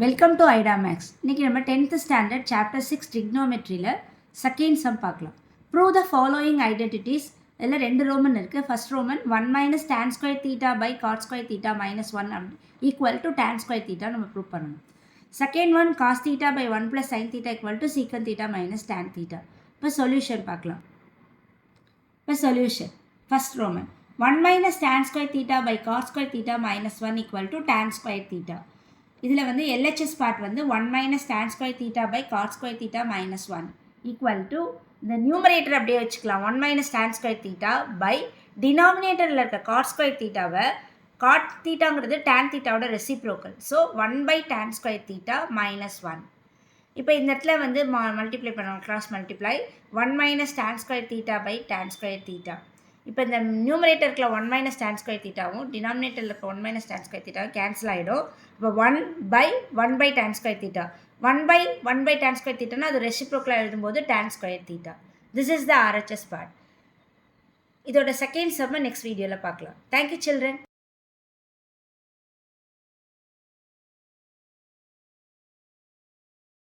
Welcome to ஐடா maths. இன்றைக்கி நம்ம 10th ஸ்டாண்டர்ட் சாப்டர் 6 ட்ரிக்னோமெட்ரியில் செகண்ட் சம் பார்க்கலாம். Prove the following identities. இதில் 2 ரோமன் இருக்குது. First Roman 1 minus tan square theta by cot square theta minus 1 equal to tan square theta நம்ம prove பண்ணணும். Second one cos theta by 1 plus sine theta equal to secant theta minus tan theta. இப்போ solution பார்க்கலாம். இப்போ solution first Roman 1 minus tan square theta by cot square theta minus 1 equal to tan square theta. இதில் வந்து LHS part வந்து 1 minus tan square theta by cot square theta minus 1 equal to இந்த numerator அப்படியே வச்சுக்கலாம். 1 minus tan square theta by டினாமினேட்டரில் இருக்க cot square தீட்டாவை cot தீட்டாங்கிறது tan தீட்டாவோட reciprocal. So 1 by tan square theta minus 1. இப்போ இந்த இடத்துல வந்து மல்டிப்ளை பண்ணுவோம், cross multiply 1 minus tan square theta by tan square theta. இப்போ இந்த நியூமரேட்டருக்குள்ள 1 மைனஸ் tan ஸ்கொயர் தீட்டாவும் டினாமினேட்டரில் இருக்க 1 மைனஸ் tan ஸ்கொயர் தீட்டாவும் கேன்சல் ஆகிடும். இப்போ 1 by tan square theta 1 by tan square தீட்டானா அது ரெசிப்ரோக்கலாக எழுதும்போது tan square theta. This is the RHS part. இதோட செகண்ட் சம்மை நெக்ஸ்ட் வீடியோவில் பார்க்கலாம். Thank you children.